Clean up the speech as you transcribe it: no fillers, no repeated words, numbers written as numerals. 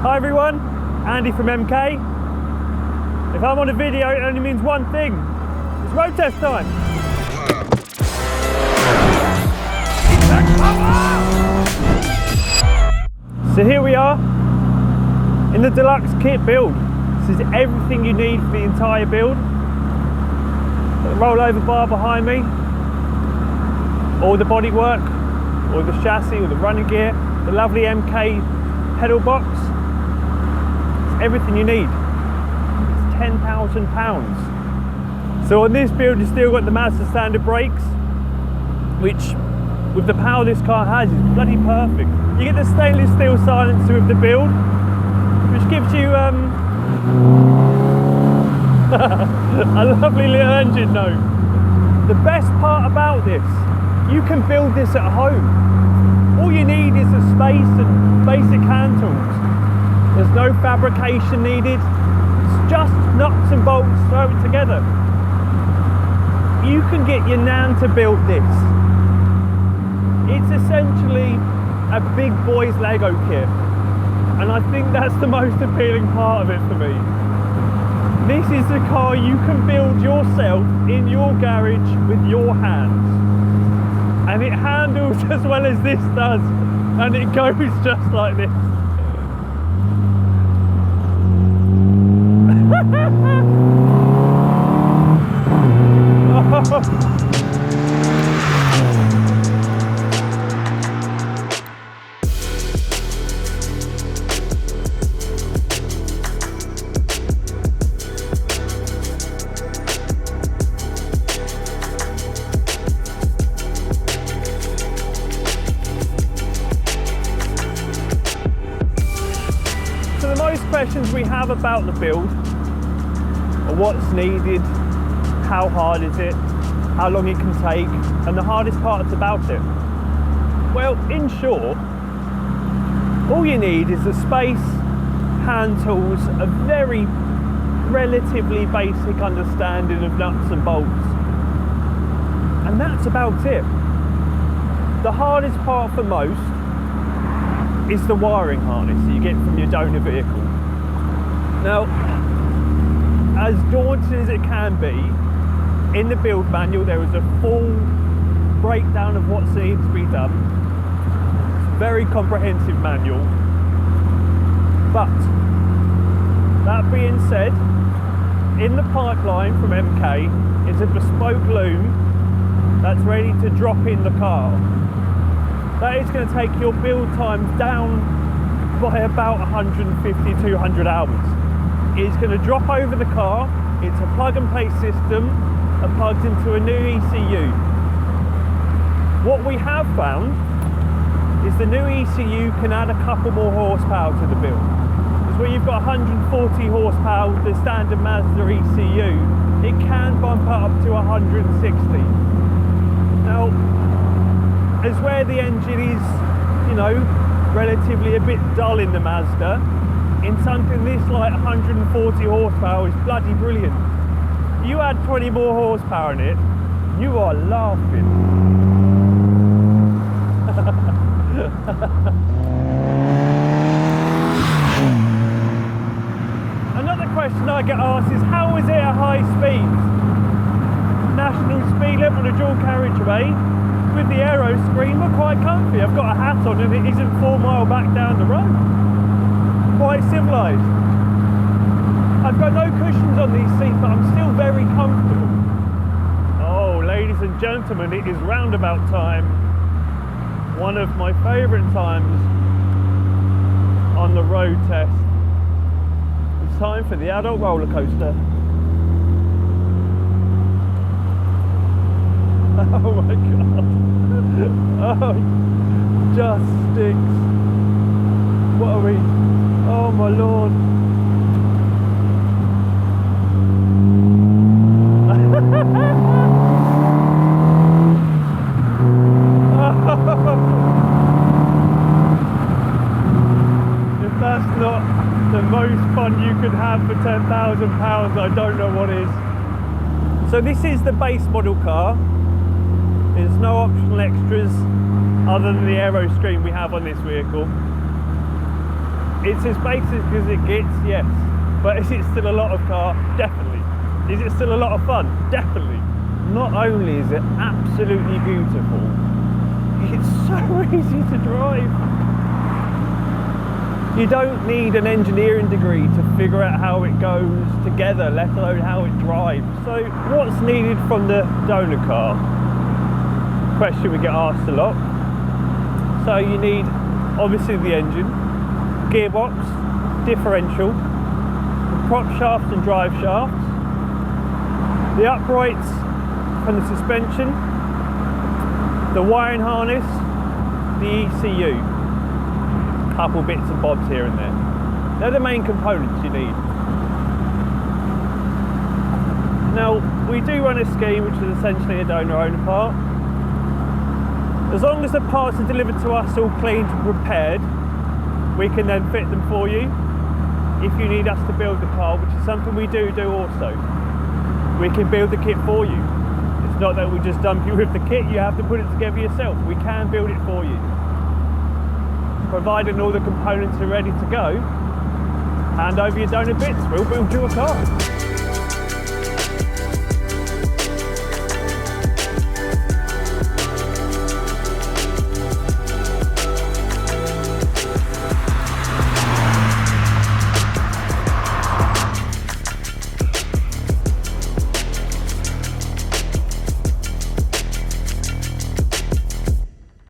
Hi everyone, Andy from MK. If I'm on a video, it only means one thing. It's road test time. So here we are in the Deluxe kit build. This is everything you need for the entire build. Got the rollover bar behind me, all the bodywork, all the chassis, all the running gear, the lovely MK pedal box. It's everything you need. It's £10,000. So on this build you've still got the Mazda standard brakes, which with the power this car has is bloody perfect. You get the stainless steel silencer with the build, which gives you a lovely little engine note. The best part about this, you can build this at home. All you need is the space and basic hand tools. There's no fabrication needed. It's just nuts and bolts, throw it together. You can get your nan to build this. It's essentially a big boy's Lego kit. And I think that's the most appealing part of it for me. This is the car you can build yourself in your garage with your hands. And it handles as well as this does, and it goes just like this. Questions we have about the build are what's needed, how hard is it, how long it can take, and the hardest parts about it. Well, in short, all you need is the space, hand tools, a very relatively basic understanding of nuts and bolts, and that's about it. The hardest part for most is the wiring harness that you get from your donor vehicle. Now, as daunting as it can be, in the build manual there is a full breakdown of what needs to be done. It's a very comprehensive manual. But, that being said, in the pipeline from MK is a bespoke loom that's ready to drop in the car. That is going to take your build times down by about 150-200 hours. It's going to drop over the car. It's a plug and play system that plugs into a new ECU. What we have found is the new ECU can add a couple more horsepower to the build. Because where you've got 140 horsepower with the standard Mazda ECU, it can bump up to 160. Now, as where the engine is, you know, relatively a bit dull in the Mazda, in something this like 140 horsepower is bloody brilliant. You add 20 more horsepower in it, you are laughing. Another question I get asked is, how is it at high speeds? National speed limit on a dual carriageway. With the aero screen, we're quite comfy. I've got a hat on and it isn't 4 miles back down the road. Quite civilised. I've got no cushions on these seats, but I'm still very comfortable. Oh, ladies and gentlemen, it is roundabout time. One of my favourite times on the road test. It's time for the adult roller coaster. Oh my god. Oh, just sticks. What are we? Oh my lord. If that's not the most fun you could have for £10,000, I don't know what is. So this is the base model car. There's no optional extras other than the aero screen we have on this vehicle. It's as basic as it gets, yes. But is it still a lot of car? Definitely. Is it still a lot of fun? Definitely. Not only is it absolutely beautiful, it's so easy to drive. You don't need an engineering degree to figure out how it goes together, let alone how it drives. So what's needed from the donor car? Question we get asked a lot. So you need obviously the engine, gearbox, differential, the prop shafts and drive shafts, the uprights and the suspension, the wiring harness, the ECU. Couple bits and bobs here and there. They're the main components you need. Now, we do run a scheme which is essentially a donor-owner part. As long as the parts are delivered to us all cleaned and prepared, we can then fit them for you. If you need us to build the car, which is something we do also, we can build the kit for you. It's not that we just dump you with the kit, you have to put it together yourself. We can build it for you. Providing all the components are ready to go, hand over your donor bits, we'll build you a car.